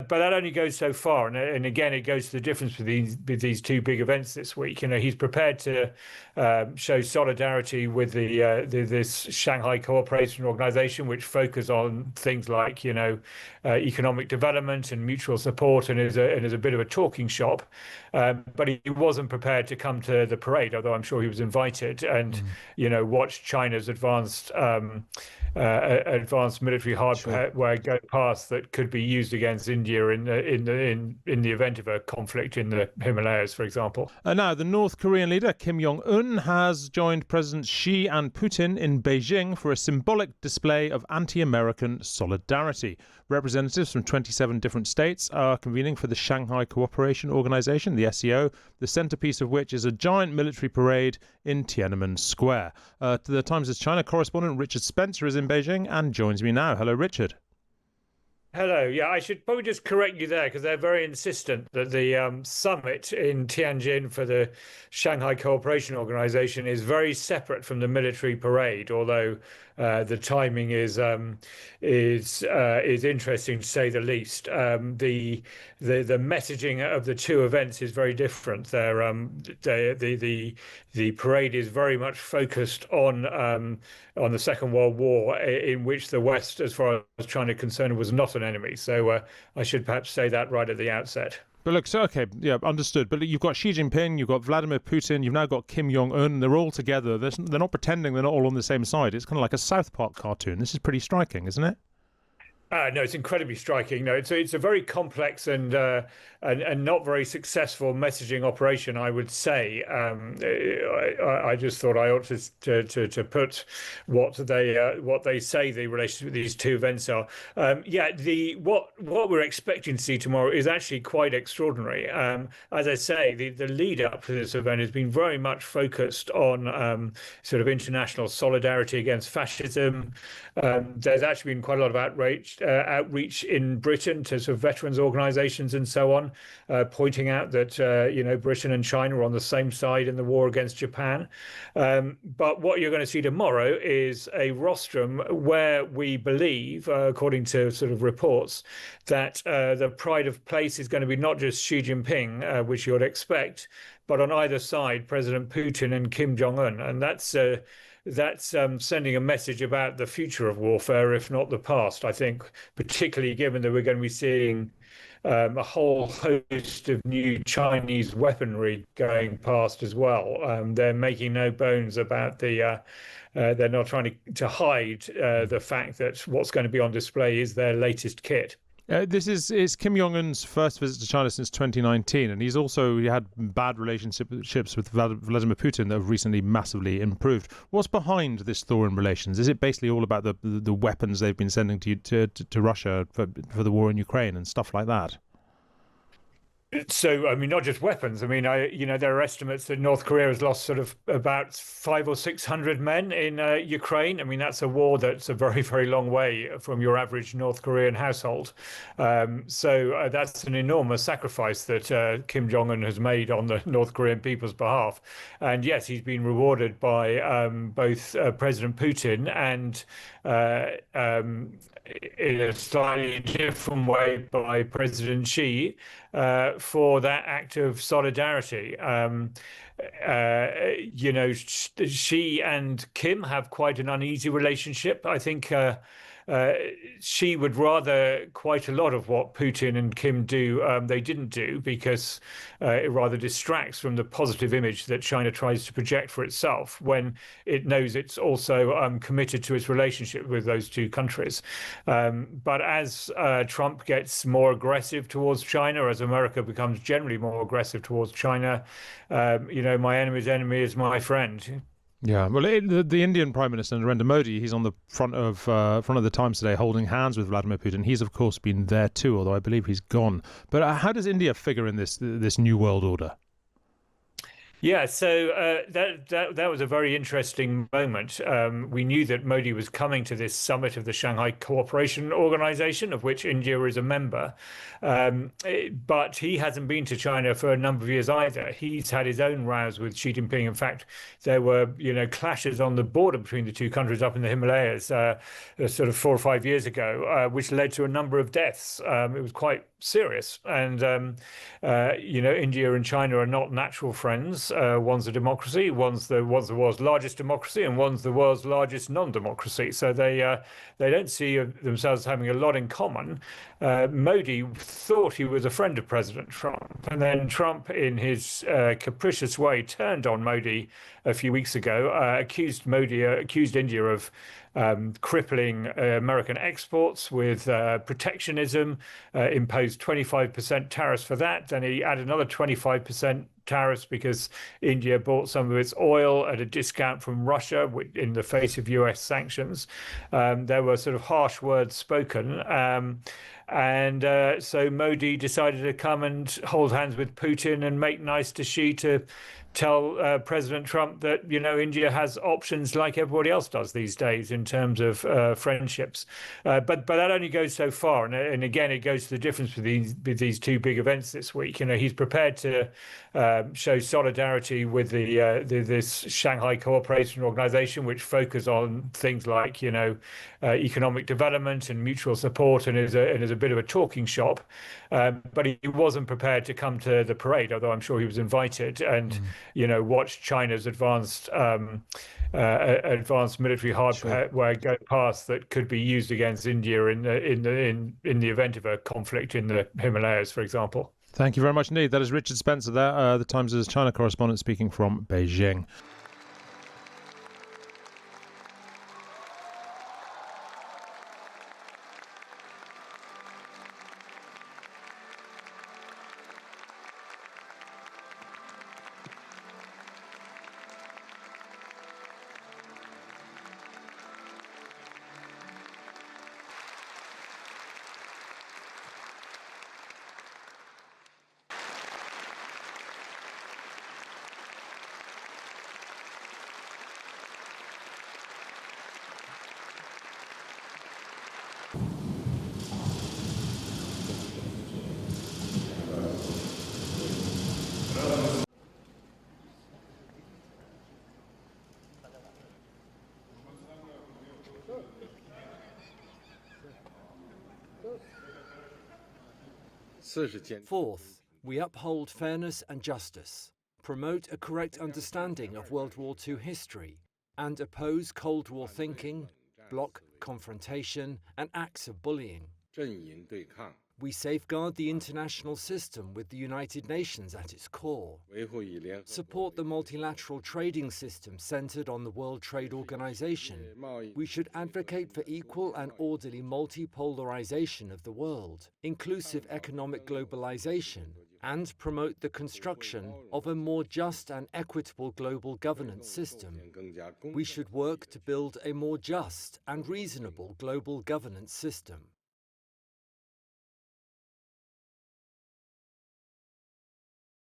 but that only goes so far. And again, it goes to the difference with these two big events this week. He's prepared to show solidarity with this Shanghai Cooperation Organization, which focus on things like economic development and mutual support, and is a bit of a talking shop. But he wasn't prepared to come to the parade, although I'm sure he was invited, and watch China's advanced military hardware go past that could be used against India in the event of a conflict in the Himalayas, for example. Now, the North Korean leader Kim Jong-un has joined President Xi and Putin in Beijing for a symbolic display of anti-American solidarity. Representatives from 27 different states are convening for the Shanghai Cooperation Organization, the SCO, the centerpiece of which is a giant military parade in Tiananmen Square. The Times' China correspondent Richard Spencer is in Beijing and joins me now. Hello, Richard. Hello. Yeah, I should probably just correct you there because they're very insistent that the summit in Tianjin for the Shanghai Cooperation Organization is very separate from the military parade, although the timing is interesting to say the least. The messaging of the two events is very different. The parade is very much focused on the Second World War, in which the West, as far as China is concerned, was not an enemy. So I should perhaps say that right at the outset. But look, so okay, yeah, understood. But you've got Xi Jinping, you've got Vladimir Putin, you've now got Kim Jong-un. They're all together. They're not pretending they're not all on the same side. It's kind of like a South Park cartoon. This is pretty striking, isn't it? No, it's incredibly striking. No, it's a very complex and not very successful messaging operation, I would say. I just thought I ought to put what they say the relationship with these two events are. What we're expecting to see tomorrow is actually quite extraordinary. As I say, the lead up to this event has been very much focused on sort of international solidarity against fascism. There's actually been quite a lot of outreach in Britain to sort of veterans organizations and so on, pointing out that Britain and China are on the same side in the war against Japan. But what you're going to see tomorrow is a rostrum where we believe, according to sort of reports, that the pride of place is going to be not just Xi Jinping, which you would expect, but on either side, President Putin and Kim Jong-un. And that's sending a message about the future of warfare, if not the past, I think, particularly given that we're going to be seeing a whole host of new Chinese weaponry going past as well. They're making no bones about they're not trying to hide the fact that what's going to be on display is their latest kit. This is Kim Jong-un's first visit to China since 2019, and he had bad relationships with Vladimir Putin that have recently massively improved. What's behind this thaw in relations? Is it basically all about the weapons they've been sending to Russia for the war in Ukraine and stuff like that? So, I mean, not just weapons. I mean, there are estimates that North Korea has lost sort of about 500 or 600 men in Ukraine. I mean, that's a war that's a very, very long way from your average North Korean household. So that's an enormous sacrifice that Kim Jong-un has made on the North Korean people's behalf. And yes, he's been rewarded by both President Putin and in a slightly different way by President Xi for that act of solidarity. Xi and Kim have quite an uneasy relationship. I think Xi would rather quite a lot of what Putin and Kim do they didn't do, because it rather distracts from the positive image that China tries to project for itself when it knows it's also committed to its relationship with those two countries. But as Trump gets more aggressive towards China, as America becomes generally more aggressive towards China, my enemy's enemy is my friend. Yeah, well, the Indian Prime Minister Narendra Modi, he's on the front of the Times today, holding hands with Vladimir Putin. He's of course been there too, although I believe he's gone. But how does India figure in this new world order? Yeah, so that was a very interesting moment. We knew that Modi was coming to this summit of the Shanghai Cooperation Organization, of which India is a member, but he hasn't been to China for a number of years either. He's had his own rows with Xi Jinping. In fact, there were clashes on the border between the two countries up in the Himalayas sort of 4 or 5 years ago, which led to a number of deaths. It was quite serious. And India and China are not natural friends. One's a democracy, one's the world's largest democracy, and one's the world's largest non-democracy. So they don't see themselves having a lot in common. Modi thought he was a friend of President Trump, and then Trump, in his capricious way, turned on Modi a few weeks ago, accused India of crippling American exports with protectionism, imposed 25% tariffs for that. Then he added another 25% tariffs because India bought some of its oil at a discount from Russia in the face of US sanctions. There were sort of harsh words spoken. So Modi decided to come and hold hands with Putin and make nice to Xi to tell President Trump that, India has options like everybody else does these days in terms of friendships. But that only goes so far. And again, it goes to the difference with these two big events this week. He's prepared to show solidarity with this Shanghai Cooperation organization, which focus on things like, economic development and mutual support, and is a bit of a talking shop. But he wasn't prepared to come to the parade, although I'm sure he was invited, and watch China's advanced military hardware go past that could be used against India in the event of a conflict in the Himalayas, for example. Thank you very much indeed. That is Richard Spencer there, the Times' China correspondent, speaking from Beijing. Fourth, we uphold fairness and justice, promote a correct understanding of World War II history, and oppose Cold War thinking, bloc confrontation, and acts of bullying. We safeguard the international system with the United Nations at its core, support the multilateral trading system centered on the World Trade Organization. We should advocate for equal and orderly multipolarization of the world, inclusive economic globalization, and promote the construction of a more just and equitable global governance system. We should work to build a more just and reasonable global governance system.